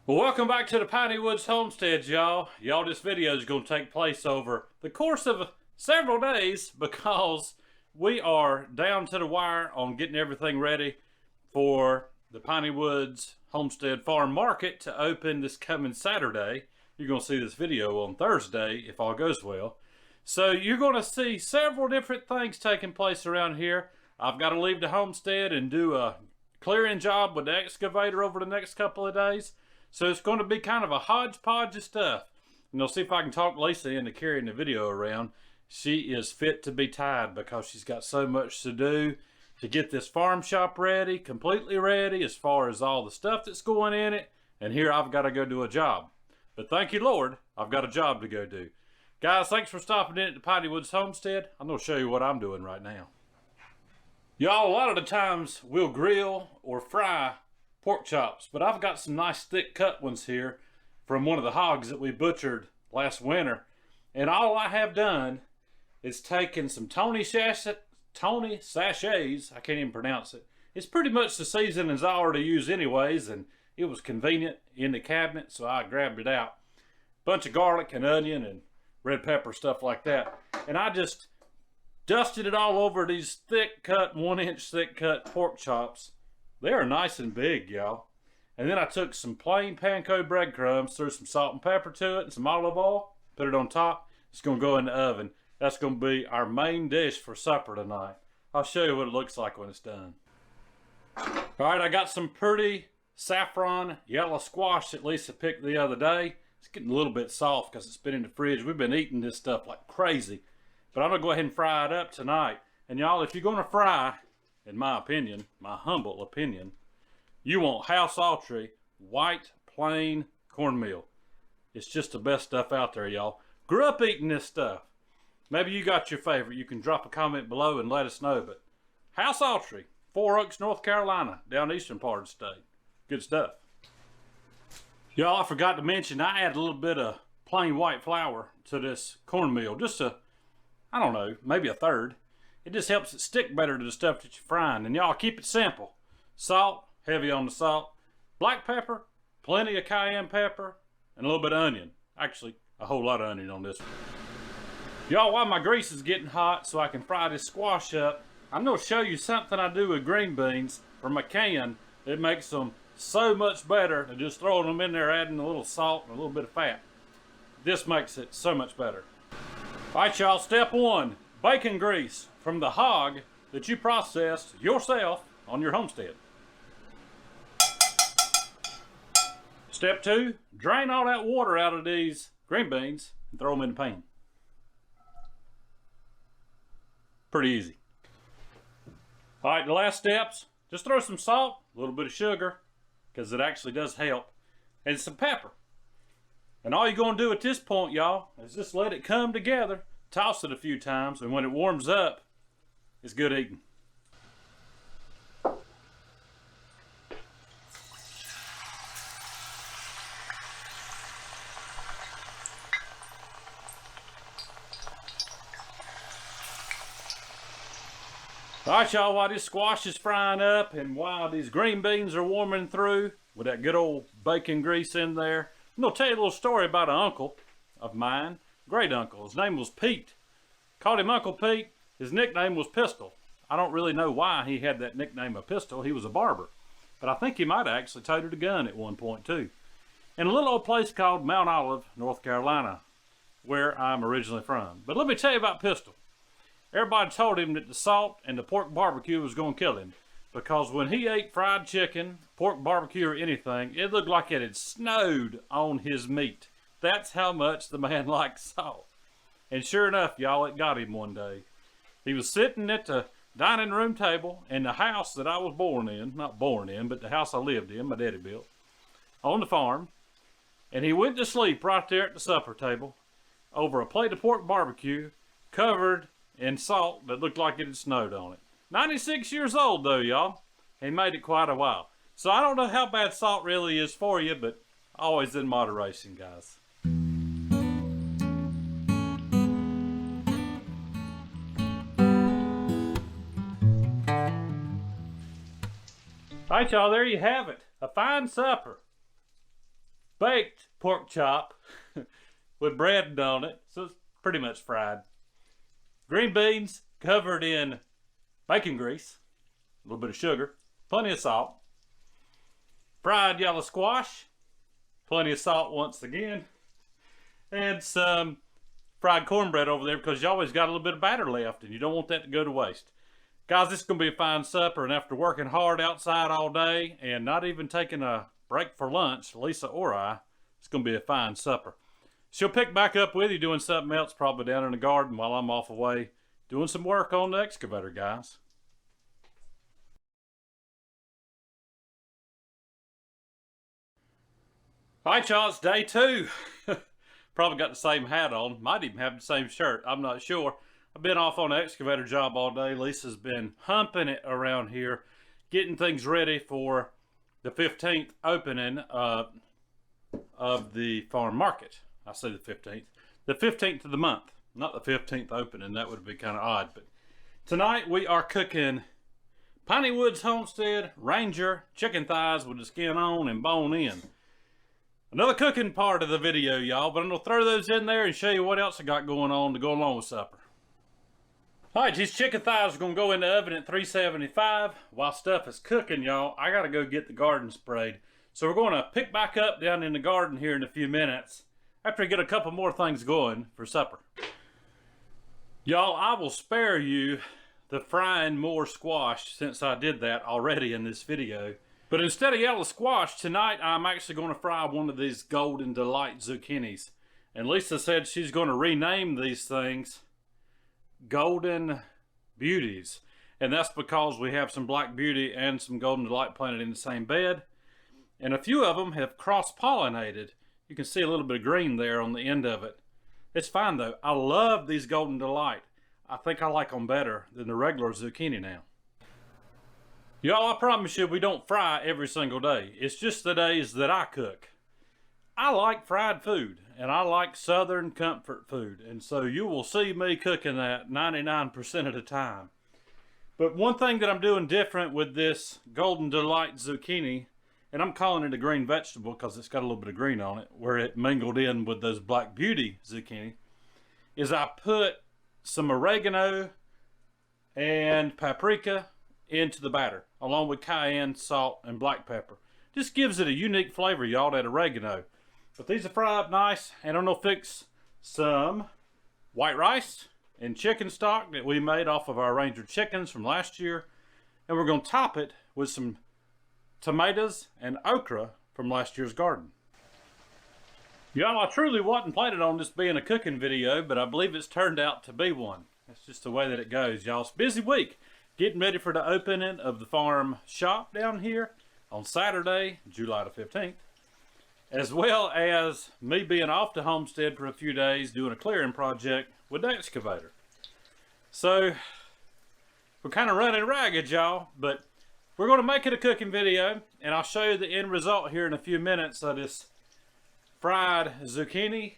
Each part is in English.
Well, welcome back to the Piney Woods Homestead, y'all. This video is going to take place over the course of several days because we are down to the wire on getting everything ready for the Piney Woods Homestead Farm Market to open this coming Saturday. You're going to see this video on Thursday if all goes well. So you're going to see several different things taking place around here. I've got to leave the homestead and do a clearing job with the excavator over the next couple of days. So it's going to be kind of a hodgepodge of stuff. And I'll see if I can talk Lisa into carrying the video around. She is fit to be tied because she's got so much to do to get this farm shop ready, completely ready as far as all the stuff that's going in it. And here I've got to go do a job. But thank you, Lord, I've got a job to go do. Guys, thanks for stopping in at the Piney Woods Homestead. I'm going to show you what I'm doing right now. Y'all, a lot of the times we'll grill or fry pork chops, but I've got some nice thick cut ones here from one of the hogs that we butchered last winter. And all I have done is taken some Tony sachets, I can't even pronounce it. It's pretty much the seasonings I already use anyways, and it was convenient in the cabinet, so I grabbed it out. Bunch of garlic and onion and red pepper, stuff like that. And I just dusted it all over these thick cut, 1-inch thick cut pork chops. They are nice and big, y'all. And then I took some plain panko breadcrumbs, threw some salt and pepper to it and some olive oil, put it on top. It's going to go in the oven. That's going to be our main dish for supper tonight. I'll show you what it looks like when it's done. All right, I got some pretty saffron yellow squash that Lisa picked the other day. It's getting a little bit soft because it's been in the fridge. We've been eating this stuff like crazy. But I'm going to go ahead and fry it up tonight. And y'all, if you're going to fry, in my opinion, my humble opinion, you want House Autry white plain cornmeal. It's just the best stuff out there, y'all. Grew up eating this stuff. Maybe you got your favorite. You can drop a comment below and let us know. But House Autry, 4 Oaks, North Carolina, down the eastern part of the state. Good stuff. Y'all, I forgot to mention, I add a little bit of plain white flour to this cornmeal. Just I don't know, maybe a third. It just helps it stick better to the stuff that you're frying. And y'all, keep it simple. Salt, heavy on the salt. Black pepper, plenty of cayenne pepper, and a little bit of onion. Actually, a whole lot of onion on this one. Y'all, while my grease is getting hot so I can fry this squash up, I'm going to show you something I do with green beans from a can that makes them so much better than just throwing them in there, adding a little salt and a little bit of fat. This makes it so much better. All right, y'all, step 1. Bacon grease from the hog that you processed yourself on your homestead. Step 2, drain all that water out of these green beans and throw them in the pan. Pretty easy. All right, the last steps, just throw some salt, a little bit of sugar, because it actually does help, and some pepper. And all you're going to do at this point, y'all, is just let it come together. Toss it a few times, and when it warms up, it's good eating. All right, y'all, while this squash is frying up and while these green beans are warming through with that good old bacon grease in there, I'm going to tell you a little story about an uncle of mine. Great uncle. His name was Pete. Called him Uncle Pete. His nickname was Pistol. I don't really know why he had that nickname of Pistol. He was a barber. But I think he might have actually toted a gun at one point too. In a little old place called Mount Olive, North Carolina, where I'm originally from. But let me tell you about Pistol. Everybody told him that the salt and the pork barbecue was going to kill him. Because when he ate fried chicken, pork barbecue, or anything, it looked like it had snowed on his meat. That's how much the man liked salt. And sure enough, y'all, it got him one day. He was sitting at the dining room table in the house that I was born in, not born in, but the house I lived in, my daddy built, on the farm. And he went to sleep right there at the supper table over a plate of pork barbecue covered in salt that looked like it had snowed on it. 96 years old though, y'all. He made it quite a while. So I don't know how bad salt really is for you, but always in moderation, guys. All right, y'all, there you have it. A fine supper. baked pork chop with bread on it, so it's pretty much fried. Green beans covered in bacon grease, a little bit of sugar, plenty of salt. Fried yellow squash, plenty of salt once again, and some fried cornbread over there because you always got a little bit of batter left and you don't want that to go to waste. Guys, this is going to be a fine supper, and after working hard outside all day and not even taking a break for lunch, Lisa or I, it's going to be a fine supper. She'll pick back up with you doing something else, probably down in the garden while I'm off away doing some work on the excavator, guys. All right, y'all, it's day 2. Probably got the same hat on. Might even have the same shirt. I'm not sure. I've been off on an excavator job all day. Lisa's been humping it around here, getting things ready for the 15th opening of the farm market. I say the 15th. The 15th of the month. Not the 15th opening. That would be kind of odd. But tonight we are cooking Piney Woods Homestead Ranger chicken thighs with the skin on and bone in. Another cooking part of the video, y'all, but I'm going to throw those in there and show you what else I got going on to go along with supper. Alright, these chicken thighs are going to go in the oven at 375. While stuff is cooking, y'all, I got to go get the garden sprayed. So we're going to pick back up down in the garden here in a few minutes after I get a couple more things going for supper. Y'all, I will spare you the frying more squash since I did that already in this video. But instead of yellow squash, tonight I'm actually going to fry one of these Golden Delight zucchinis. And Lisa said she's going to rename these things Golden Beauties. And that's because we have some Black Beauty and some Golden Delight planted in the same bed. And a few of them have cross-pollinated. You can see a little bit of green there on the end of it. It's fine though. I love these Golden Delight. I think I like them better than the regular zucchini now. Y'all, I promise you we don't fry every single day. It's just the days that I cook. I like fried food, and I like Southern comfort food, and so you will see me cooking that 99% of the time. But one thing that I'm doing different with this Golden Delight zucchini, and I'm calling it a green vegetable because it's got a little bit of green on it, where it mingled in with those Black Beauty zucchini, is I put some oregano and paprika into the batter, along with cayenne, salt, and black pepper. Just gives it a unique flavor, y'all, that oregano. But these are fried up nice, and I'm gonna fix some white rice and chicken stock that we made off of our Ranger chickens from last year. And we're gonna top it with some tomatoes and okra from last year's garden. Y'all, I truly wasn't planning on this being a cooking video, but I believe it's turned out to be one. That's just the way that it goes, y'all. It's a busy week. Getting ready for the opening of the farm shop down here on Saturday, July the 15th. As well as me being off to Homestead for a few days doing a clearing project with the excavator. So, we're kind of running ragged, y'all, but we're going to make it a cooking video, and I'll show you the end result here in a few minutes of this fried zucchini,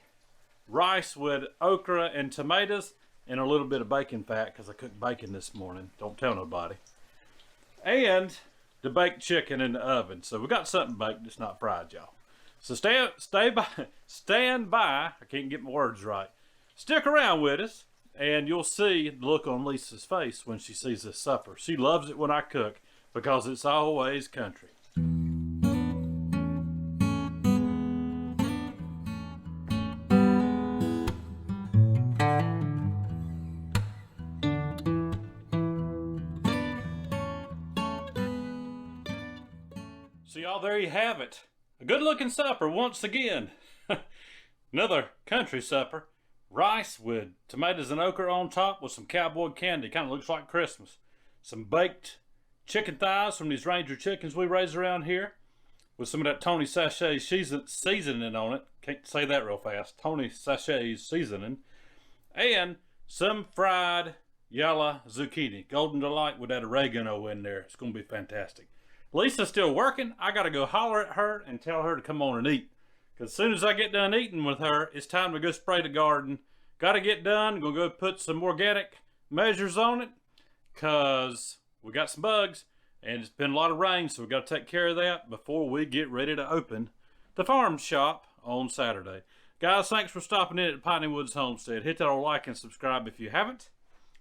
rice with okra and tomatoes, and a little bit of bacon fat because I cooked bacon this morning. Don't tell nobody. And the baked chicken in the oven. So we got something baked, it's not fried, y'all. So stand by. I can't get my words right. Stick around with us, and you'll see the look on Lisa's face when she sees this supper. She loves it when I cook because it's always country. So y'all, there you have it. A good looking supper once again. Another country supper. Rice with tomatoes and okra on top with some cowboy candy. Kind of looks like Christmas. Some baked chicken thighs from these Ranger chickens we raise around here. With some of that Tony Sachet seasoning on it. Can't say that real fast. Tony Sachet seasoning. And some fried yellow zucchini. Golden Delight with that oregano in there. It's going to be fantastic. Lisa's still working. I got to go holler at her and tell her to come on and eat. Because as soon as I get done eating with her, it's time to go spray the garden. Got to get done. Gonna go put some organic measures on it. Because we got some bugs. And it's been a lot of rain, so we got to take care of that before we get ready to open the farm shop on Saturday. Guys, thanks for stopping in at Piney Woods Homestead. Hit that old like and subscribe if you haven't.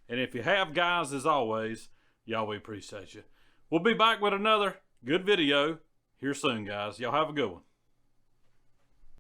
And if you have, guys, as always, y'all, we appreciate you. We'll be back with another good video here soon, guys. Y'all have a good one.